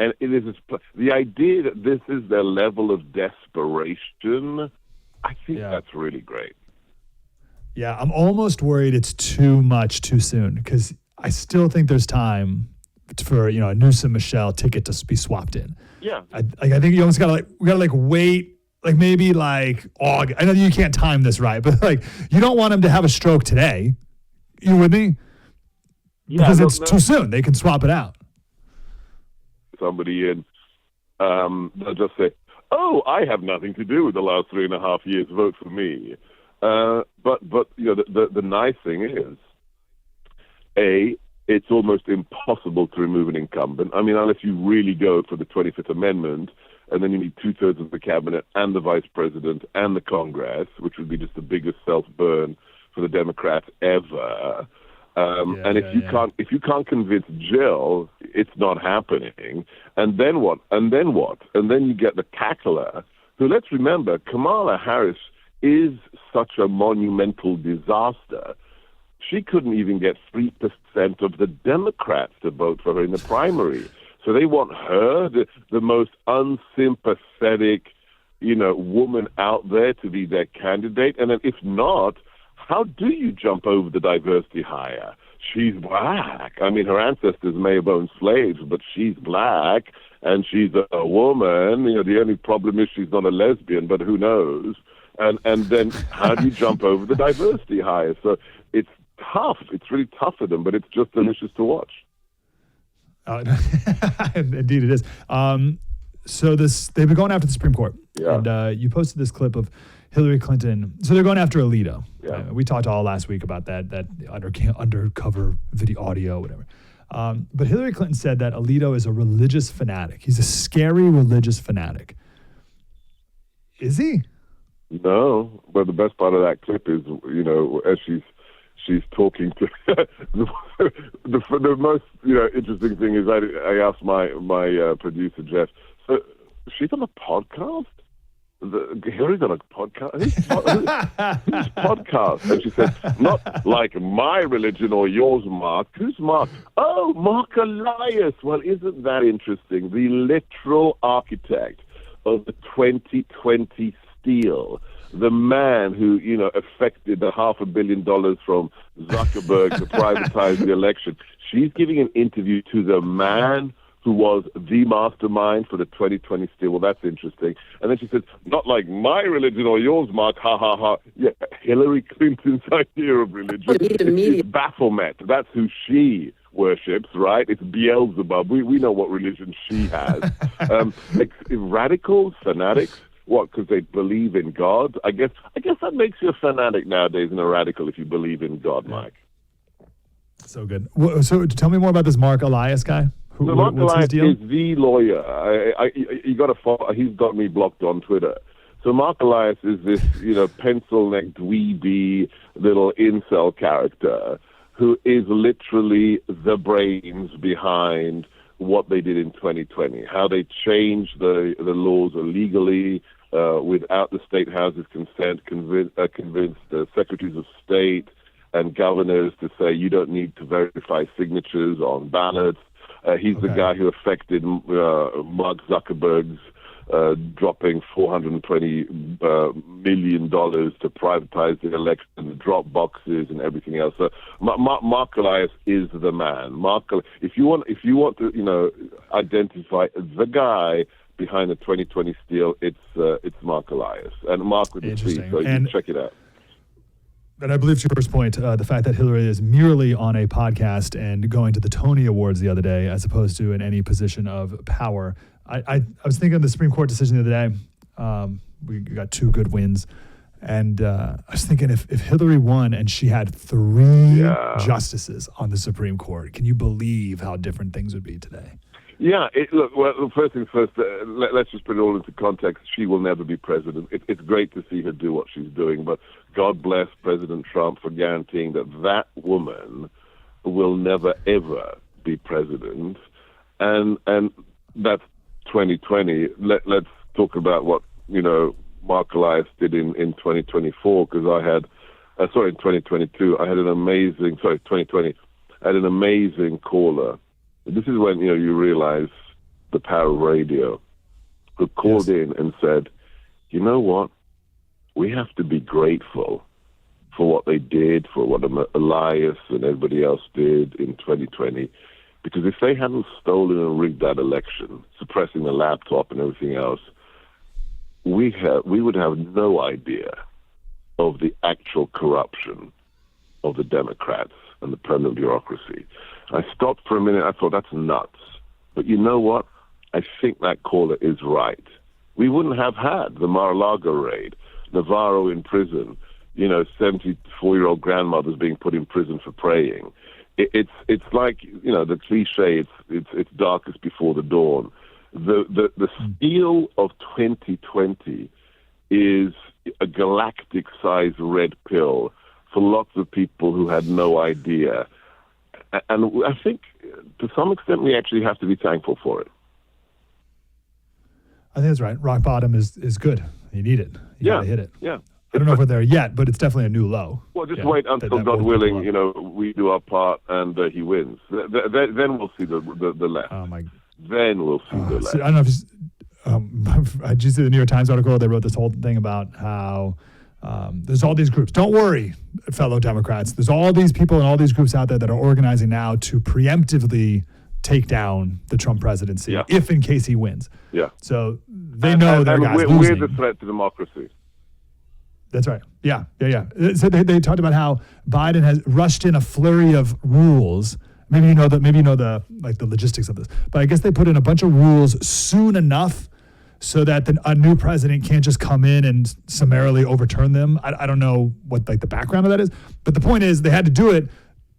And it is the idea that this is their level of desperation. I think that's really great. Yeah, I'm almost worried it's too much too soon, because I still think there's time for a Newsom Michelle ticket to be swapped in. Yeah, I think you almost gotta wait, maybe August. I know you can't time this right, but you don't want him to have a stroke today. You with me? Yeah, because it's too soon. They can swap it out. Somebody in, they'll just say, "Oh, I have nothing to do with the last 3.5 years. Vote for me." But the nice thing is, it's almost impossible to remove an incumbent. I mean, unless you really go for the 25th Amendment, and then you need 2/3 of the cabinet and the vice president and the Congress, which would be just the biggest self-burn for the Democrats ever. If you can't convince Jill, it's not happening. And then what? And then you get the cackler, who, let's remember, Kamala Harris is such a monumental disaster. She couldn't even get 3% of the Democrats to vote for her in the primary. So they want her, the most unsympathetic, woman out there, to be their candidate. And then if not, how do you jump over the diversity hire? She's black. I mean, her ancestors may have owned slaves, but she's black and she's a woman. The only problem is she's not a lesbian, but who knows? And then how do you jump over the diversity hire? So it's tough. It's really tough for them, but it's just delicious to watch. Indeed it is. So they've been going after the Supreme Court. Yeah. And you posted this clip of Hillary Clinton. So they're going after Alito. Yeah. We talked all last week about that undercover video audio, whatever. But Hillary Clinton said that Alito is a religious fanatic. He's a scary religious fanatic. Is he? No, but the best part of that clip is, as she's talking to the most interesting thing is I asked my producer Jeff, so she's on a podcast. Hillary's on a podcast. Whose podcast? And she said, not like my religion or yours, Mark. Who's Mark? Oh, Mark Elias. Well, isn't that interesting? The literal architect of the 2020 steal. The man who, affected the $500 million from Zuckerberg to privatize the election. She's giving an interview to the man who was the mastermind for the 2020 steal. Well, that's interesting. And then she says, not like my religion or yours, Mark, ha, ha, ha. Yeah, Hillary Clinton's idea of religion. It's Baphomet. That's who she worships, right? It's Beelzebub. We know what religion she has. Radicals, fanatics. What, because they believe in God? I guess that makes you a fanatic nowadays and a radical if you believe in God, Mike. So good. So tell me more about this Mark Elias guy. So Mark Elias is the lawyer. You got to follow. He's got me blocked on Twitter. So Mark Elias is this, pencil-neck dweeby little incel character who is literally the brains behind what they did in 2020, how they changed the laws illegally without the state house's consent, convinced the secretaries of state and governors to say you don't need to verify signatures on ballots. He's the guy who affected Mark Zuckerberg's dropping $420 million to privatize the election, the drop boxes, and everything else. So Mark Elias is the man. If you want to, identify the guy behind the 2020 steal, it's Mark Elias, and Mark with the C. So you can check it out. And I believe to your first point, the fact that Hillary is merely on a podcast and going to the Tony Awards the other day, as opposed to in any position of power. I was thinking of the Supreme Court decision the other day. We got 2 good wins. And I was thinking if Hillary won and she had 3 justices on the Supreme Court, can you believe how different things would be today? Yeah, first things first, let's just put it all into context. She will never be president. It's great to see her do what she's doing, but God bless President Trump for guaranteeing that woman will never, ever be president. And that's 2020. Let's talk about what, Mark Elias did in 2024, because in 2022, I had an amazing, 2020, I had an amazing caller. This is when, you realize the power of radio, who called in and said, you know what? We have to be grateful for what they did, for what Elias and everybody else did in 2020, because if they hadn't stolen and rigged that election, suppressing the laptop and everything else, we would have no idea of the actual corruption of the Democrats and the permanent bureaucracy. I stopped for a minute. I thought, that's nuts. But you know what? I think that caller is right. We wouldn't have had the Mar-a-Lago raid, Navarro in prison, 74-year-old grandmothers being put in prison for praying. It's like, the cliche, it's darkest before the dawn. The steal of 2020 is a galactic-sized red pill for lots of people who had no idea. And I think, to some extent, we actually have to be thankful for it. I think that's right. Rock bottom is good. You need it. You gotta hit it. Yeah. I don't know if we're there yet, but it's definitely a new low. Well, just wait until, God willing, we do our part and he wins. Then we'll see the left. Oh my! Then we'll see the left. So I don't know if I just see the New York Times article. They wrote this whole thing about how there's all these groups. Don't worry, fellow Democrats. There's all these people and all these groups out there that are organizing now to preemptively take down the Trump presidency, if in case he wins. Yeah. So they know their guys losing. We're the threat to democracy. That's right. Yeah. So they talked about how Biden has rushed in a flurry of rules. Maybe you know the logistics of this, but I guess they put in a bunch of rules soon enough so that a new president can't just come in and summarily overturn them. I don't know what the background of that is, but the point is they had to do it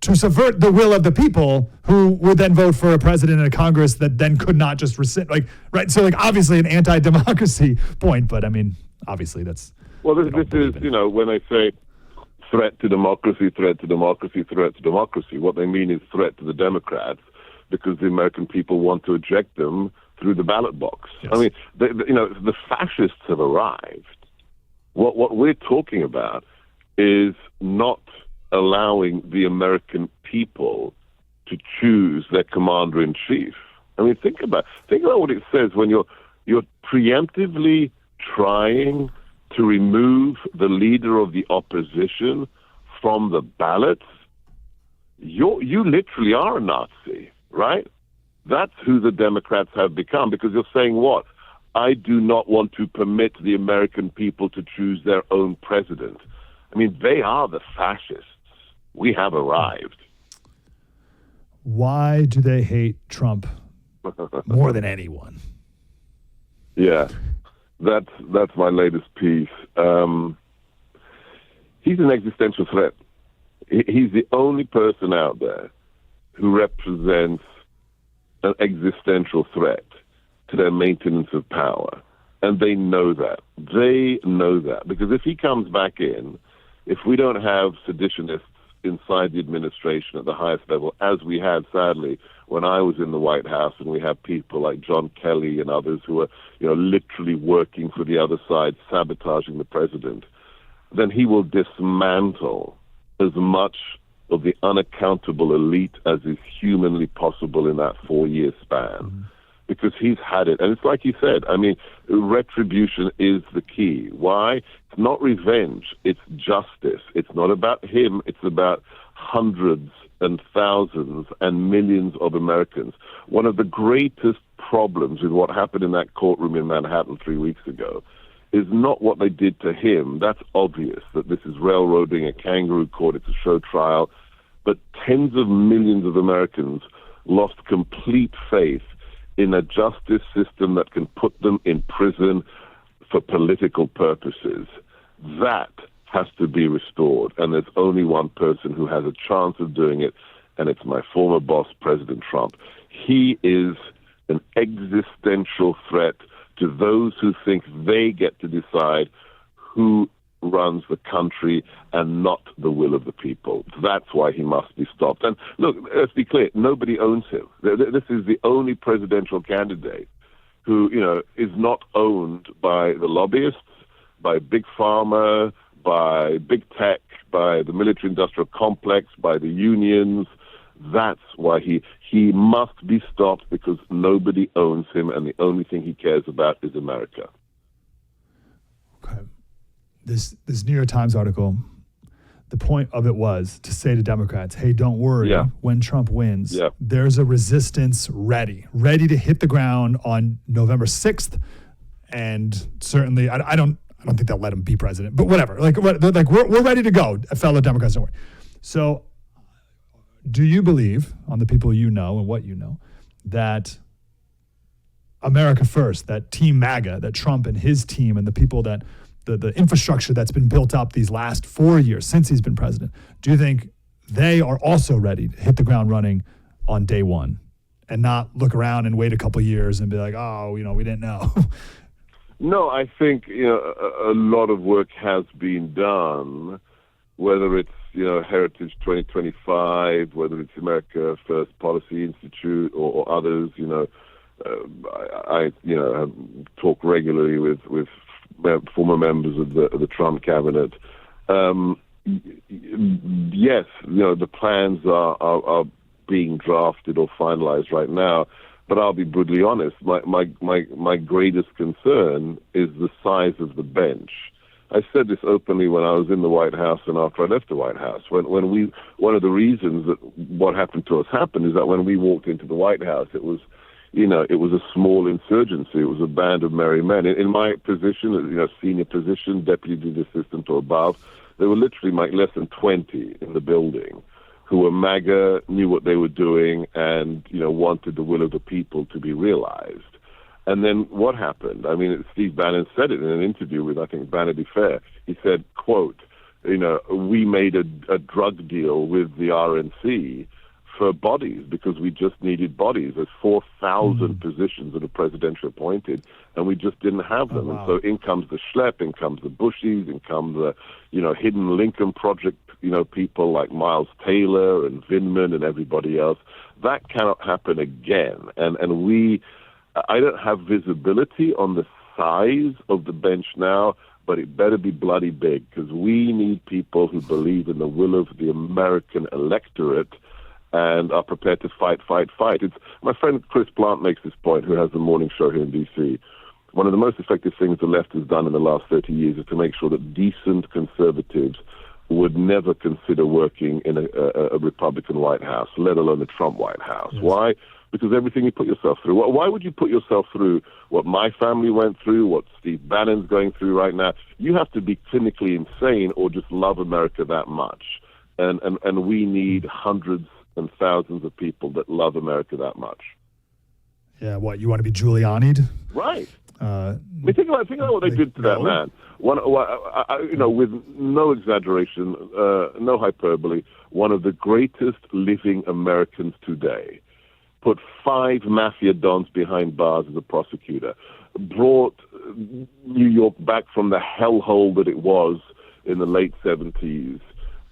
to subvert the will of the people, who would then vote for a president and a Congress that then could not just rescind. Right. So obviously an anti-democracy point, but I mean obviously that's. Well, this is, when they say threat to democracy, threat to democracy, threat to democracy, what they mean is threat to the Democrats, because the American people want to eject them through the ballot box. Yes. I mean, the fascists have arrived. What we're talking about is not allowing the American people to choose their commander-in-chief. I mean, think about what it says when you're preemptively trying to remove the leader of the opposition from the ballots. You literally are a Nazi, right? That's who the Democrats have become, because you're saying what? I do not want to permit the American people to choose their own president. I mean, they are the fascists. We have arrived. Why do they hate Trump more than anyone? Yeah. That's my latest piece. He's an existential threat. He's the only person out there who represents an existential threat to their maintenance of power. And they know that. Because if he comes back in, if we don't have seditionists inside the administration at the highest level, as we had, sadly, when I was in the White House, and we have people like John Kelly and others who are, literally working for the other side, sabotaging the president, then he will dismantle as much of the unaccountable elite as is humanly possible in that 4-year span. Mm-hmm. Because he's had it. And it's like you said, I mean, retribution is the key. Why? It's not revenge. It's justice. It's not about him. It's about hundreds and thousands and millions of Americans. One of the greatest problems with what happened in that courtroom in Manhattan 3 weeks ago is not what they did to him. That's obvious, that this is railroading, a kangaroo court, it's a show trial. But tens of millions of Americans lost complete faith in a justice system that can put them in prison for political purposes. That has to be restored, and there's only one person who has a chance of doing it, and it's my former boss, President Trump. He is an existential threat to those who think they get to decide who runs the country and not the will of the people. That's why he must be stopped. And look, let's be clear, nobody owns him. This is the only presidential candidate who, is not owned by the lobbyists, by Big Pharma, by Big Tech, by the military-industrial complex, by the unions. That's why he must be stopped, because nobody owns him, and the only thing he cares about is America. Okay. This New York Times article, the point of it was to say to Democrats, hey, don't worry, when Trump wins, there's a resistance ready to hit the ground on November 6th. And certainly, I don't think they'll let him be president, but whatever. We're ready to go, fellow Democrats, don't worry. So do you believe, on the people you know and what you know, that America First, that Team MAGA, that Trump and his team and the people that the infrastructure that's been built up these last 4 years since he's been president, do you think they are also ready to hit the ground running on day one and not look around and wait a couple of years and be like, oh, we didn't know? No, I think a lot of work has been done, whether it's Heritage 2025, whether it's America First Policy Institute or others. I talk regularly with former members of the Trump cabinet. Yes, the plans are being drafted or finalized right now. But I'll be brutally honest. My greatest concern is the size of the bench. I said this openly when I was in the White House and after I left the White House. One of the reasons that what happened to us happened is that when we walked into the White House, it was a small insurgency. It was a band of merry men. In my position, senior position, deputy assistant or above, there were literally less than 20 in the building who were MAGA, knew what they were doing, and wanted the will of the people to be realized. And then what happened? I mean, Steve Bannon said it in an interview with, I think, Vanity Fair. He said, quote, we made a drug deal with the RNC for bodies because we just needed bodies. There's 4,000 positions that are presidential appointed, and we just didn't have them. And so in comes the Schlepp, in comes the Bushies, in comes the, hidden Lincoln Project, people like Miles Taylor and Vindman and everybody else. That cannot happen again. And I don't have visibility on the size of the bench now, but it better be bloody big, because we need people who believe in the will of the American electorate and are prepared to fight. It's my friend Chris Plant makes this point, who has the morning show here in D.C. One of the most effective things the left has done in the last 30 years is to make sure that decent conservatives would never consider working in a Republican White House, let alone a Trump White House. Yes. Why? Because everything you put yourself through. Why would you put yourself through what my family went through, what Steve Bannon's going through right now? You have to be clinically insane or just love America that much. And we need hundreds and thousands of people that love America that much. Yeah, what, you want to be Giuliani'd? Right. Think about what they did to that man. With no exaggeration, no hyperbole, one of the greatest living Americans today. Put 5 mafia dons behind bars as a prosecutor. Brought New York back from the hellhole that it was in the late 70s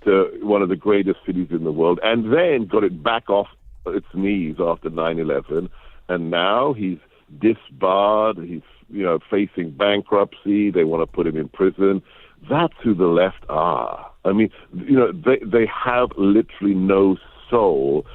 to one of the greatest cities in the world, and then got it back off its knees after 9/11. And now he's disbarred. He's facing bankruptcy. They want to put him in prison. That's who the left are. I mean, they have literally no soul.